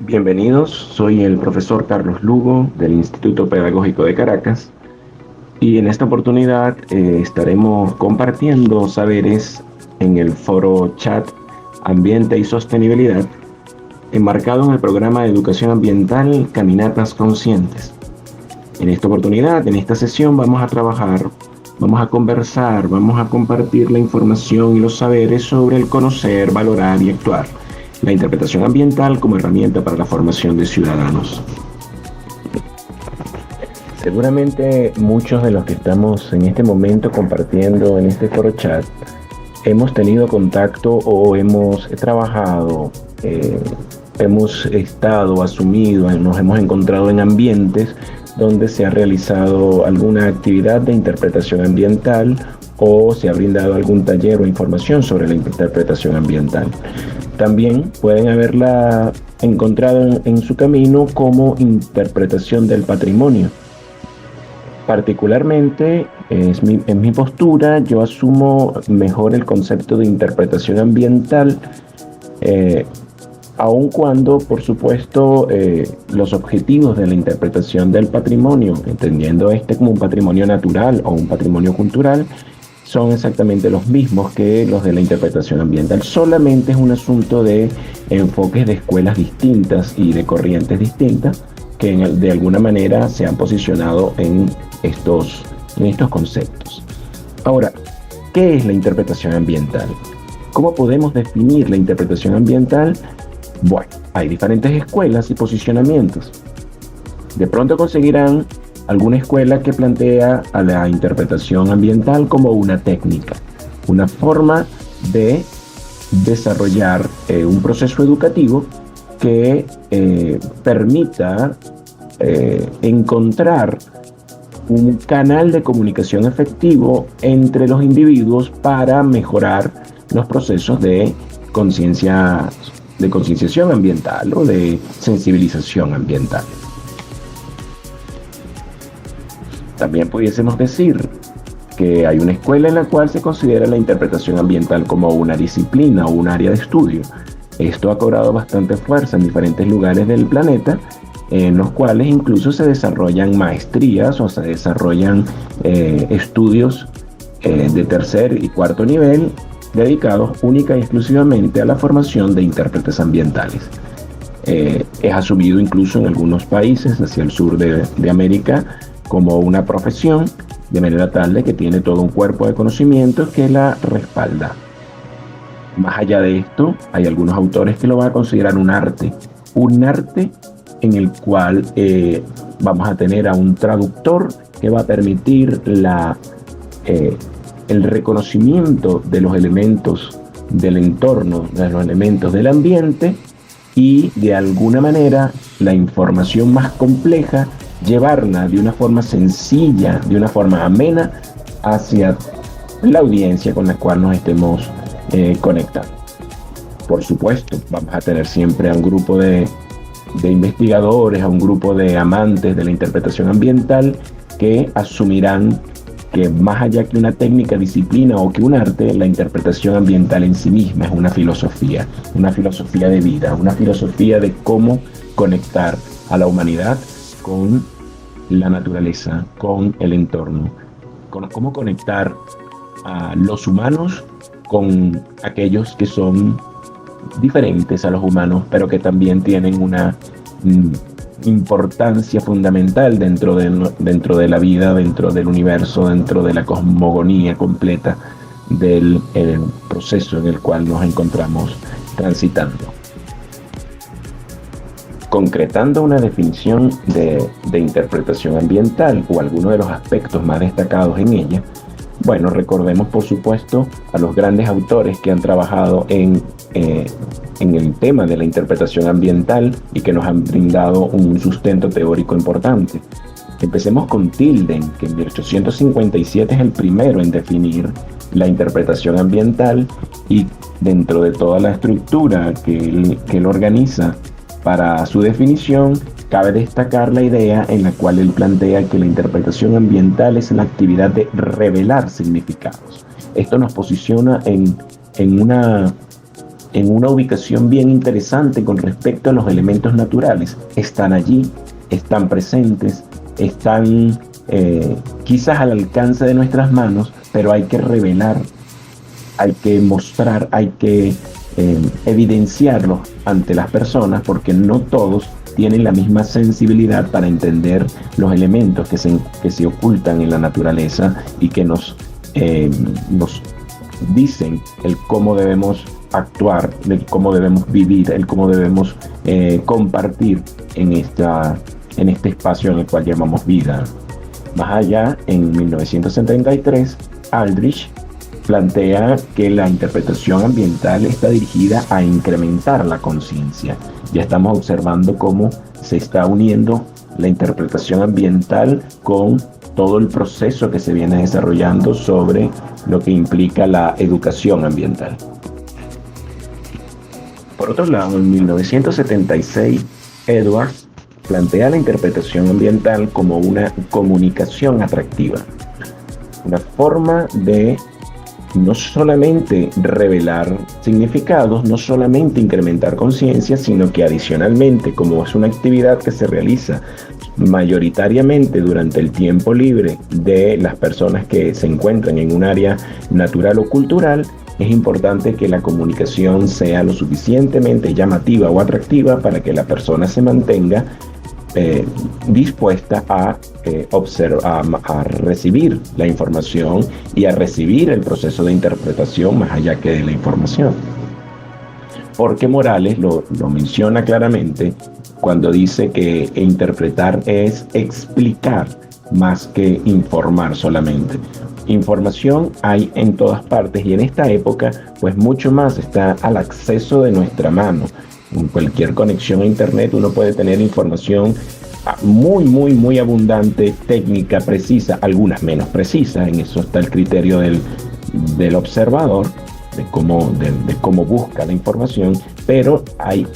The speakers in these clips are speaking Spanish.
Bienvenidos, soy el profesor Carlos Lugo del Instituto Pedagógico de Caracas y en esta oportunidad estaremos compartiendo saberes en el foro chat Ambiente y Sostenibilidad, enmarcado en el programa de educación ambiental Caminatas Conscientes. En esta oportunidad, en esta sesión, vamos a trabajar, vamos a conversar, vamos a compartir la información y los saberes sobre el conocer, valorar y actuar, la interpretación ambiental como herramienta para la formación de ciudadanos. Seguramente muchos de los que estamos en este momento compartiendo en este foro chat hemos tenido contacto o hemos trabajado, hemos estado asumidos, nos hemos encontrado en ambientes donde se ha realizado alguna actividad de interpretación ambiental o se ha brindado algún taller o información sobre la interpretación ambiental. También pueden haberla encontrado en su camino como interpretación del patrimonio. Particularmente, en mi postura, yo asumo mejor el concepto de interpretación ambiental, aun cuando, por supuesto, los objetivos de la interpretación del patrimonio, entendiendo este como un patrimonio natural o un patrimonio cultural, son exactamente los mismos que los de la interpretación ambiental. Solamente es un asunto de enfoques de escuelas distintas y de corrientes distintas que de alguna manera se han posicionado en estos conceptos. Ahora, ¿qué es la interpretación ambiental? ¿Cómo podemos definir la interpretación ambiental? Bueno, hay diferentes escuelas y posicionamientos. De pronto conseguirán alguna escuela que plantea a la interpretación ambiental como una técnica, una forma de desarrollar un proceso educativo que permita encontrar un canal de comunicación efectivo entre los individuos para mejorar los procesos de concienciación ambiental o de sensibilización ambiental. También pudiésemos decir que hay una escuela en la cual se considera la interpretación ambiental como una disciplina o un área de estudio. Esto ha cobrado bastante fuerza en diferentes lugares del planeta, en los cuales incluso se desarrollan maestrías o se desarrollan estudios de tercer y cuarto nivel dedicados única y exclusivamente a la formación de intérpretes ambientales. Es asumido incluso en algunos países hacia el sur de América como una profesión, de manera tal de que tiene todo un cuerpo de conocimientos que la respalda. Más allá de esto, hay algunos autores que lo van a considerar un arte en el cual vamos a tener a un traductor que va a permitir el reconocimiento de los elementos del entorno, de los elementos del ambiente y de alguna manera la información más compleja, llevarla de una forma sencilla, de una forma amena hacia la audiencia con la cual nos estemos conectando. Por supuesto, vamos a tener siempre a un grupo de investigadores, a un grupo de amantes de la interpretación ambiental que asumirán que más allá que una técnica, disciplina o que un arte, la interpretación ambiental en sí misma es una filosofía de vida, una filosofía de cómo conectar a la humanidad con la naturaleza, con el entorno, con cómo conectar a los humanos con aquellos que son diferentes a los humanos, pero que también tienen una importancia fundamental dentro de la vida, dentro del universo, dentro de la cosmogonía completa del proceso en el cual nos encontramos transitando. Concretando una definición de interpretación ambiental o algunos de los aspectos más destacados en ella, bueno, recordemos por supuesto a los grandes autores que han trabajado en el tema de la interpretación ambiental y que nos han brindado un sustento teórico importante. Empecemos con Tilden, que en 1857 es el primero en definir la interpretación ambiental, y dentro de toda la estructura que él organiza para su definición, cabe destacar la idea en la cual él plantea que la interpretación ambiental es la actividad de revelar significados. Esto nos posiciona en una en una ubicación bien interesante con respecto a los elementos naturales. Están allí, están presentes, están quizás al alcance de nuestras manos, pero hay que revelar, hay que mostrar, hay que evidenciarlos ante las personas, porque no todos tienen la misma sensibilidad para entender los elementos que se ocultan en la naturaleza y que nos dicen el cómo debemos actuar, el cómo debemos vivir, el cómo debemos compartir en este espacio en el cual llamamos vida. Más allá, en 1973, Aldrich plantea que la interpretación ambiental está dirigida a incrementar la conciencia. Ya estamos observando cómo se está uniendo la interpretación ambiental con todo el proceso que se viene desarrollando sobre lo que implica la educación ambiental. Por otro lado, en 1976, Edwards plantea la interpretación ambiental como una comunicación atractiva, una forma de no solamente revelar significados, no solamente incrementar conciencia, sino que adicionalmente, como es una actividad que se realiza mayoritariamente durante el tiempo libre de las personas que se encuentran en un área natural o cultural, es importante que la comunicación sea lo suficientemente llamativa o atractiva para que la persona se mantenga dispuesta a observar, a recibir la información y a recibir el proceso de interpretación más allá que de la información. Porque Morales lo menciona claramente cuando dice que interpretar es explicar más que informar solamente. Información hay en todas partes y en esta época pues mucho más está al acceso de nuestra mano. En cualquier conexión a internet uno puede tener información muy abundante, técnica, precisa, algunas menos precisas. En eso está el criterio del observador, de cómo busca la información, pero hay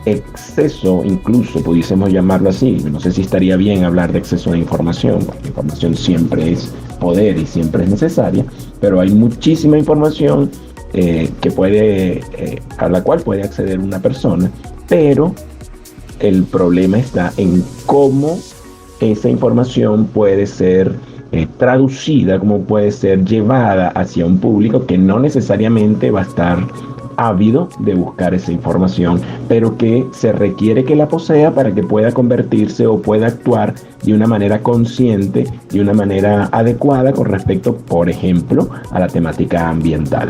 exceso, incluso pudiésemos llamarlo así. No sé si estaría bien hablar de exceso de información, porque la información siempre es poder y siempre es necesaria, pero hay muchísima información a la cual puede acceder una persona, pero el problema está en cómo esa información puede ser traducida, cómo puede ser llevada hacia un público que no necesariamente va a estar ávido de buscar esa información, pero que se requiere que la posea para que pueda convertirse o pueda actuar de una manera consciente, de una manera adecuada con respecto, por ejemplo, a la temática ambiental.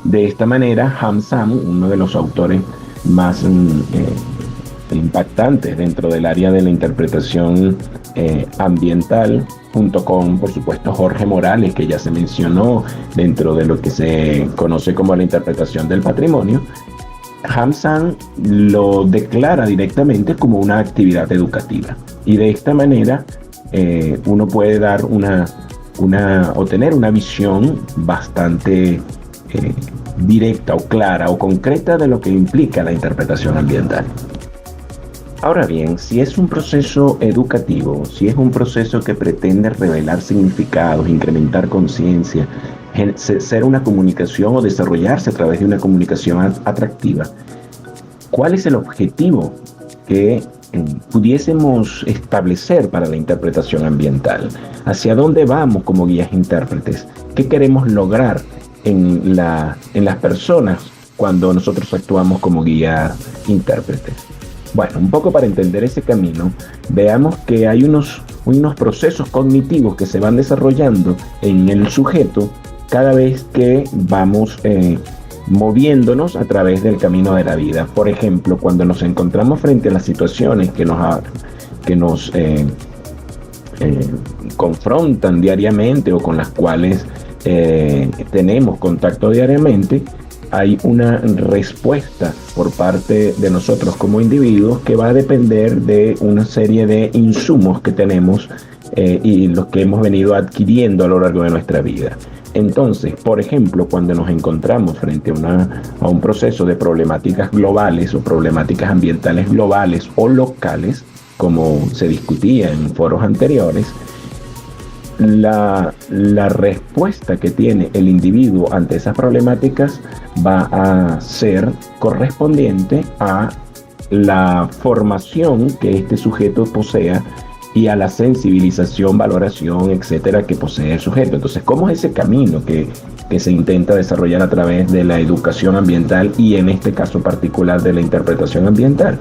De esta manera, Ham Sam, uno de los autores más impactantes dentro del área de la interpretación ambiental, junto con, por supuesto, Jorge Morales, que ya se mencionó dentro de lo que se conoce como la interpretación del patrimonio, Ham Sam lo declara directamente como una actividad educativa. Y de esta manera uno puede dar o tener una visión bastante directa o clara o concreta de lo que implica la interpretación ambiental. Ahora bien, si es un proceso educativo, si es un proceso que pretende revelar significados, incrementar conciencia, ser una comunicación o desarrollarse a través de una comunicación atractiva, ¿cuál es el objetivo que pudiésemos establecer para la interpretación ambiental? ¿Hacia dónde vamos como guías intérpretes? ¿Qué queremos lograr en las personas cuando nosotros actuamos como guías intérpretes? Bueno, un poco para entender ese camino, veamos que hay unos procesos cognitivos que se van desarrollando en el sujeto cada vez que vamos moviéndonos a través del camino de la vida. Por ejemplo, cuando nos encontramos frente a las situaciones que nos confrontan diariamente o con las cuales tenemos contacto diariamente, hay una respuesta por parte de nosotros como individuos que va a depender de una serie de insumos que tenemos y los que hemos venido adquiriendo a lo largo de nuestra vida. Entonces, por ejemplo, cuando nos encontramos frente a un proceso de problemáticas globales o problemáticas ambientales globales o locales, como se discutía en foros anteriores, la respuesta que tiene el individuo ante esas problemáticas va a ser correspondiente a la formación que este sujeto posea y a la sensibilización, valoración, etcétera, que posee el sujeto. Entonces, ¿cómo es ese camino que se intenta desarrollar a través de la educación ambiental y en este caso particular de la interpretación ambiental?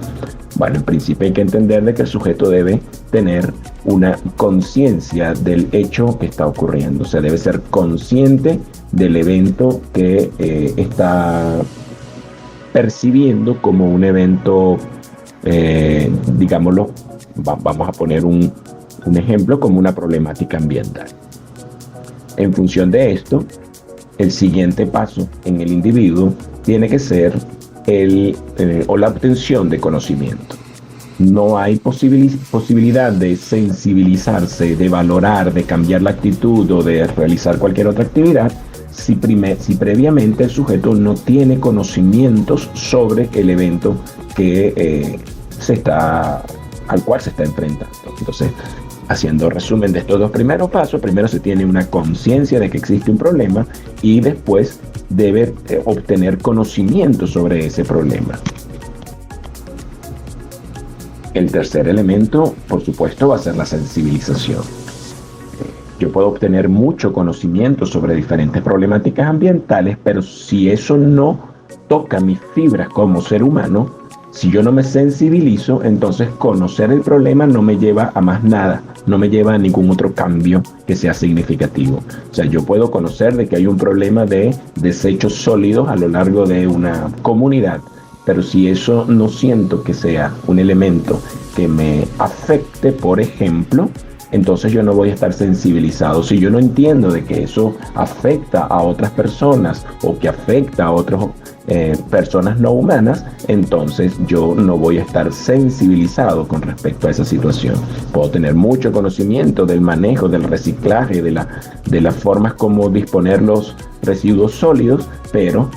Bueno, en principio hay que entender de que el sujeto debe tener una conciencia del hecho que está ocurriendo, o sea, debe ser consciente del evento que está percibiendo como un evento, digámoslo, vamos a poner un ejemplo como una problemática ambiental. En función de esto, el siguiente paso en el individuo tiene que ser o la obtención de conocimiento. No hay posibilidad de sensibilizarse, de valorar, de cambiar la actitud o de realizar cualquier otra actividad si previamente el sujeto no tiene conocimientos sobre el evento que al cual se está enfrentando. Entonces, haciendo resumen de estos dos primeros pasos, primero se tiene una conciencia de que existe un problema y después debe obtener conocimiento sobre ese problema. El tercer elemento, por supuesto, va a ser la sensibilización. Yo puedo obtener mucho conocimiento sobre diferentes problemáticas ambientales, pero si eso no toca mis fibras como ser humano, si yo no me sensibilizo, entonces conocer el problema no me lleva a más nada, no me lleva a ningún otro cambio que sea significativo. O sea, yo puedo conocer de que hay un problema de desechos sólidos a lo largo de una comunidad, pero si eso no siento que sea un elemento que me afecte, por ejemplo, entonces yo no voy a estar sensibilizado. Si yo no entiendo de que eso afecta a otras personas o que afecta a otras personas no humanas, entonces yo no voy a estar sensibilizado con respecto a esa situación. Puedo tener mucho conocimiento del manejo, del reciclaje, de las formas como disponer los residuos sólidos, pero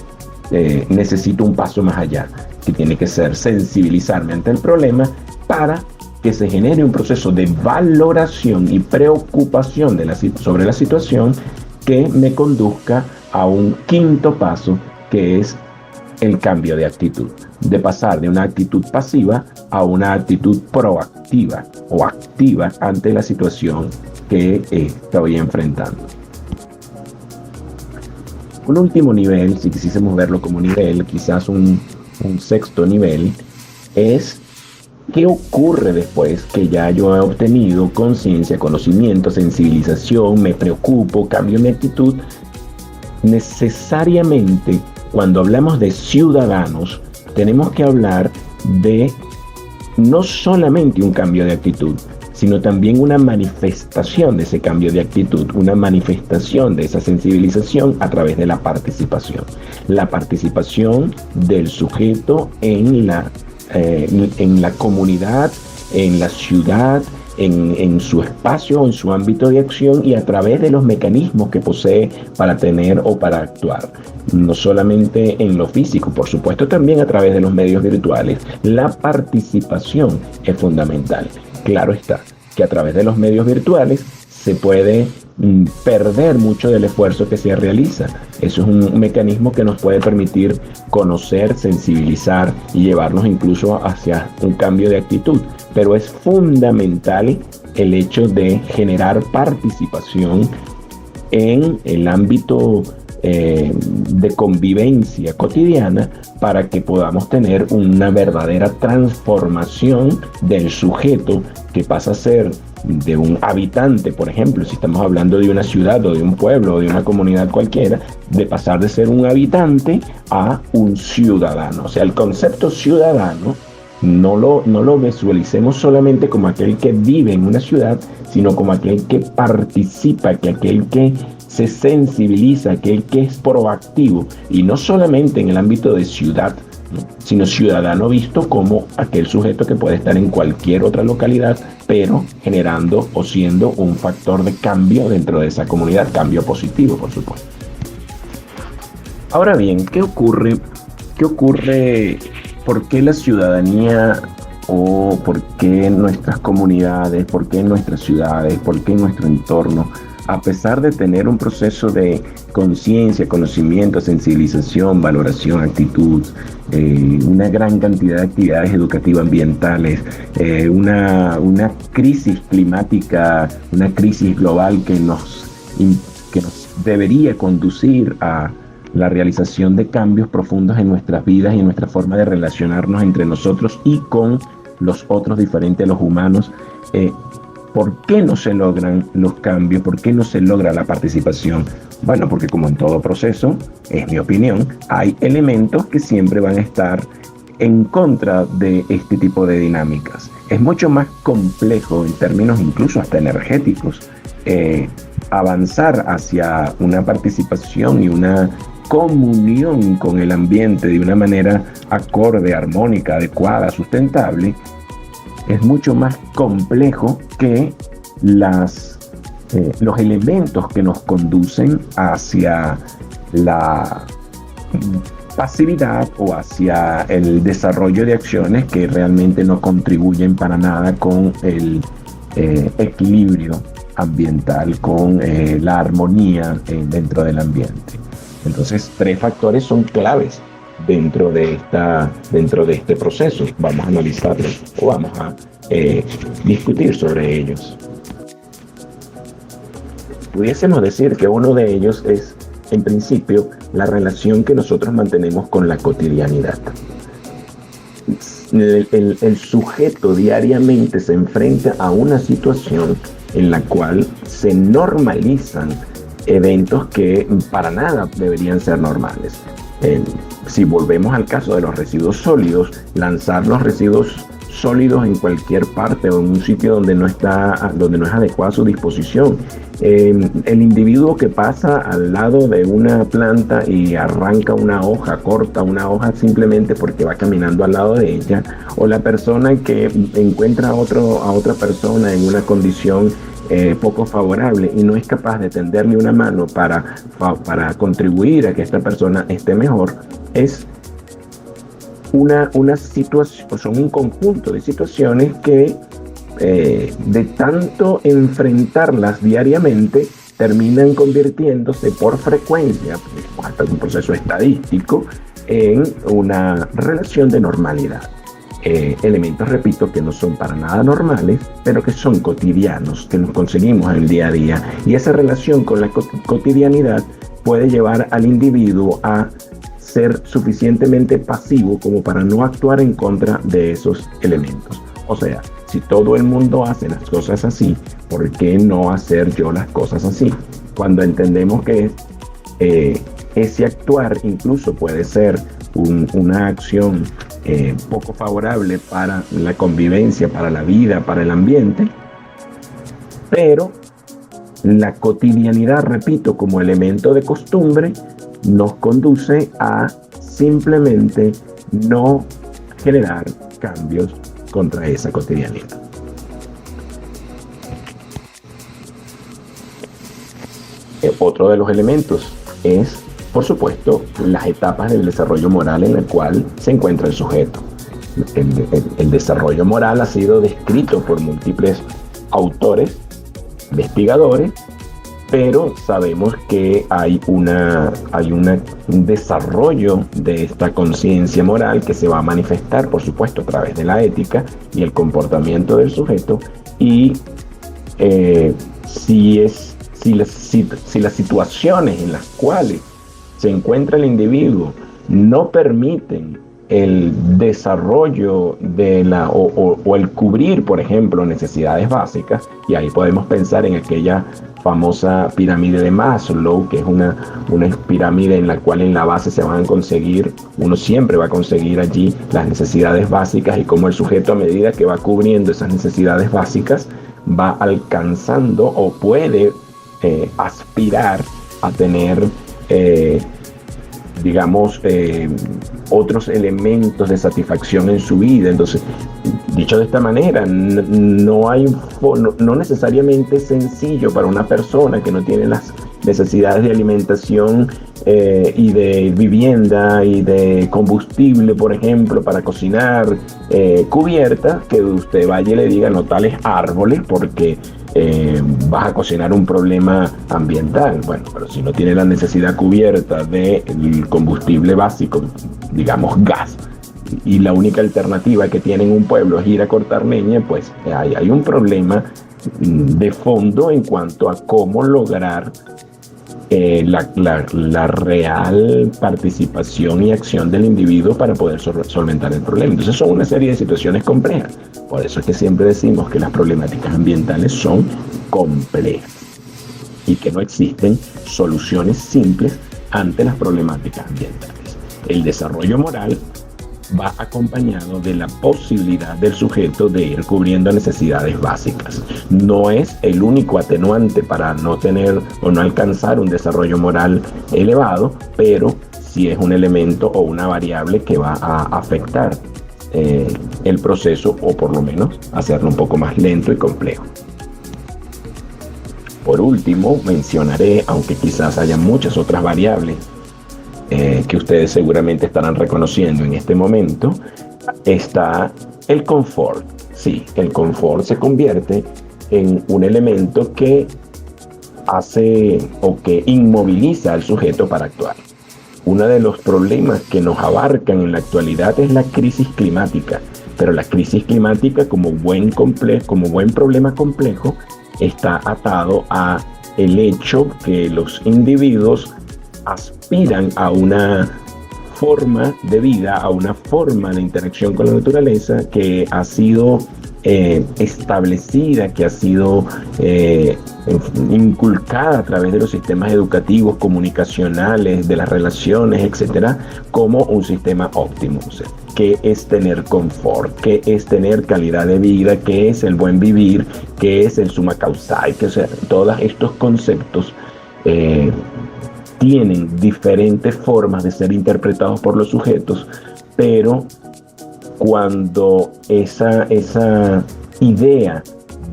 necesito un paso más allá, que tiene que ser sensibilizarme ante el problema para que se genere un proceso de valoración y preocupación sobre la situación que me conduzca a un quinto paso, que es el cambio de actitud, de pasar de una actitud pasiva a una actitud proactiva o activa ante la situación que estoy enfrentando. Un último nivel, si quisiésemos verlo como nivel, quizás un sexto nivel, es ¿qué ocurre después que ya yo he obtenido conciencia, conocimiento, sensibilización, me preocupo, cambio mi actitud? Necesariamente, cuando hablamos de ciudadanos, tenemos que hablar de no solamente un cambio de actitud, sino también una manifestación de ese cambio de actitud, una manifestación de esa sensibilización a través de la participación. La participación del sujeto en la comunidad, en la ciudad, en su espacio, en su ámbito de acción y a través de los mecanismos que posee para tener o para actuar. No solamente en lo físico, por supuesto también a través de los medios virtuales. La participación es fundamental. Claro está que a través de los medios virtuales se puede perder mucho del esfuerzo que se realiza. Eso es un mecanismo que nos puede permitir conocer, sensibilizar y llevarnos incluso hacia un cambio de actitud. Pero es fundamental el hecho de generar participación en el ámbito de convivencia cotidiana para que podamos tener una verdadera transformación del sujeto que pasa a ser de un habitante, por ejemplo, si estamos hablando de una ciudad o de un pueblo o de una comunidad cualquiera, de pasar de ser un habitante a un ciudadano. O sea, el concepto ciudadano no lo visualicemos solamente como aquel que vive en una ciudad, sino como aquel que participa, que aquel que se sensibiliza, aquel que es proactivo, y no solamente en el ámbito de ciudad, sino ciudadano visto como aquel sujeto que puede estar en cualquier otra localidad, pero generando o siendo un factor de cambio dentro de esa comunidad, cambio positivo, por supuesto. Ahora bien, ¿qué ocurre? ¿Por qué la ciudadanía o por qué nuestras comunidades, por qué nuestras ciudades, por qué nuestro entorno a pesar de tener un proceso de conciencia, conocimiento, sensibilización, valoración, actitud, una gran cantidad de actividades educativas ambientales, una crisis climática, una crisis global que nos debería conducir a la realización de cambios profundos en nuestras vidas y en nuestra forma de relacionarnos entre nosotros y con los otros diferentes a los humanos. ¿Por qué no se logran los cambios? ¿Por qué no se logra la participación? Bueno, porque como en todo proceso, es mi opinión, hay elementos que siempre van a estar en contra de este tipo de dinámicas. Es mucho más complejo en términos incluso hasta energéticos avanzar hacia una participación y una comunión con el ambiente de una manera acorde, armónica, adecuada, sustentable. Es mucho más complejo que los elementos que nos conducen hacia la pasividad o hacia el desarrollo de acciones que realmente no contribuyen para nada con el equilibrio ambiental, con la armonía dentro del ambiente. Entonces, 3 factores son claves dentro de este proceso. Vamos a analizarlos o vamos a discutir sobre ellos. Pudiésemos decir que uno de ellos es, en principio, la relación que nosotros mantenemos con la cotidianidad. El sujeto diariamente se enfrenta a una situación en la cual se normalizan eventos que para nada deberían ser normales. Si volvemos al caso de los residuos sólidos, lanzar los residuos sólidos en cualquier parte o en un sitio donde no es adecuada su disposición. El individuo que pasa al lado de una planta y arranca una hoja, corta una hoja simplemente porque va caminando al lado de ella, o la persona que encuentra a otra persona en una condición poco favorable y no es capaz de tenderle una mano para contribuir a que esta persona esté mejor, es una situación, son un conjunto de situaciones que de tanto enfrentarlas diariamente terminan convirtiéndose por frecuencia, hasta un proceso estadístico, en una relación de normalidad. Elementos, repito, que no son para nada normales, pero que son cotidianos, que nos conseguimos en el día a día. Y esa relación con la cotidianidad puede llevar al individuo a ser suficientemente pasivo como para no actuar en contra de esos elementos. O sea, si todo el mundo hace las cosas así, ¿por qué no hacer yo las cosas así? Cuando entendemos que ese actuar incluso puede ser una acción poco favorable para la convivencia, para la vida, para el ambiente, pero la cotidianidad, repito, como elemento de costumbre, nos conduce a simplemente no generar cambios contra esa cotidianidad. Otro de los elementos es, por supuesto, las etapas del desarrollo moral en la cual se encuentra el sujeto. El desarrollo moral ha sido descrito por múltiples autores, investigadores, pero sabemos que hay un desarrollo de esta conciencia moral que se va a manifestar, por supuesto, a través de la ética y el comportamiento del sujeto. Y si las situaciones en las cuales se encuentra el individuo no permiten el desarrollo o el cubrir, por ejemplo, necesidades básicas, y ahí podemos pensar en aquella famosa pirámide de Maslow, que es una pirámide en la cual en la base se van a conseguir, uno siempre va a conseguir allí las necesidades básicas, y como el sujeto, a medida que va cubriendo esas necesidades básicas, va alcanzando o puede aspirar a tener otros elementos de satisfacción en su vida. Entonces, dicho de esta manera, no necesariamente es sencillo para una persona que no tiene las necesidades de alimentación y de vivienda y de combustible, por ejemplo, para cocinar, cubierta, que usted vaya y le diga no tales árboles porque vas a cocinar un problema ambiental. Bueno, pero si no tiene la necesidad cubierta del combustible básico, digamos gas, y la única alternativa que tiene en un pueblo es ir a cortar leña, pues hay un problema de fondo en cuanto a cómo lograr la real participación y acción del individuo para poder solventar el problema. Entonces son una serie de situaciones complejas. Por eso es que siempre decimos que las problemáticas ambientales son complejas y que no existen soluciones simples ante las problemáticas ambientales. El desarrollo moral va acompañado de la posibilidad del sujeto de ir cubriendo necesidades básicas. No es el único atenuante para no tener o no alcanzar un desarrollo moral elevado, pero sí es un elemento o una variable que va a afectar el proceso, o por lo menos hacerlo un poco más lento y complejo. Por último, mencionaré, aunque quizás haya muchas otras variables que ustedes seguramente estarán reconociendo en este momento, está el confort. Sí, el confort se convierte en un elemento que hace o que inmoviliza al sujeto para actuar. Uno de los problemas que nos abarcan en la actualidad es la crisis climática, pero la crisis climática como buen problema complejo está atado a el hecho que los individuos aspiran a una forma de vida, a una forma de interacción con la naturaleza que ha sido establecida, que ha sido inculcada a través de los sistemas educativos, comunicacionales, de las relaciones, etcétera, como un sistema óptimo. O sea, ¿qué es tener confort? ¿Qué es tener calidad de vida? ¿Qué es el buen vivir? ¿Qué es el summa causae? O sea, todos estos conceptos tienen diferentes formas de ser interpretados por los sujetos, pero cuando esa idea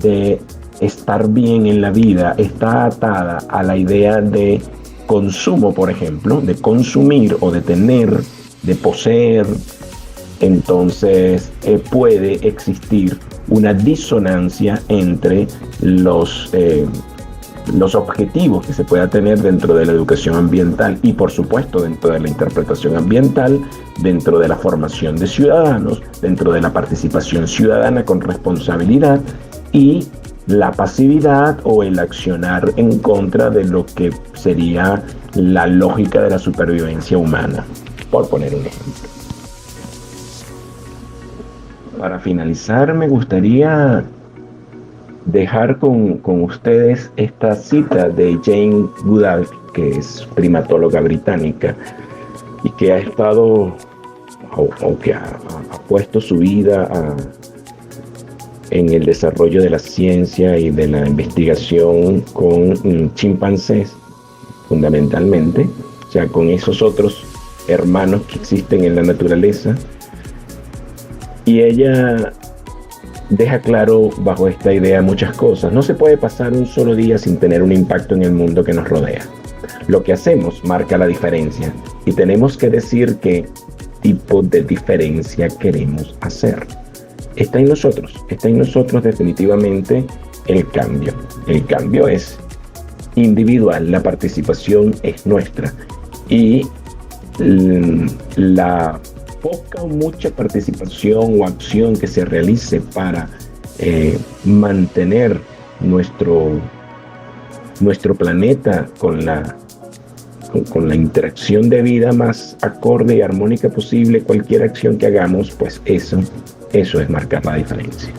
de estar bien en la vida está atada a la idea de consumo, por ejemplo, de consumir o de tener, de poseer, entonces puede existir una disonancia entre los objetivos que se pueda tener dentro de la educación ambiental y, por supuesto, dentro de la interpretación ambiental, dentro de la formación de ciudadanos, dentro de la participación ciudadana con responsabilidad y la pasividad o el accionar en contra de lo que sería la lógica de la supervivencia humana, por poner un ejemplo. Para finalizar, me gustaría dejar con ustedes esta cita de Jane Goodall, que es primatóloga británica y que ha estado, o que ha puesto su vida en el desarrollo de la ciencia y de la investigación con chimpancés, fundamentalmente, o sea, con esos otros hermanos que existen en la naturaleza. Y ella deja claro bajo esta idea muchas cosas. No se puede pasar un solo día sin tener un impacto en el mundo que nos rodea. Lo que hacemos marca la diferencia y tenemos que decir qué tipo de diferencia queremos hacer. Está en nosotros definitivamente el cambio. El cambio es individual, la participación es nuestra y la poca o mucha participación o acción que se realice para mantener nuestro planeta con la interacción de vida más acorde y armónica posible, cualquier acción que hagamos, pues eso es marcar la diferencia.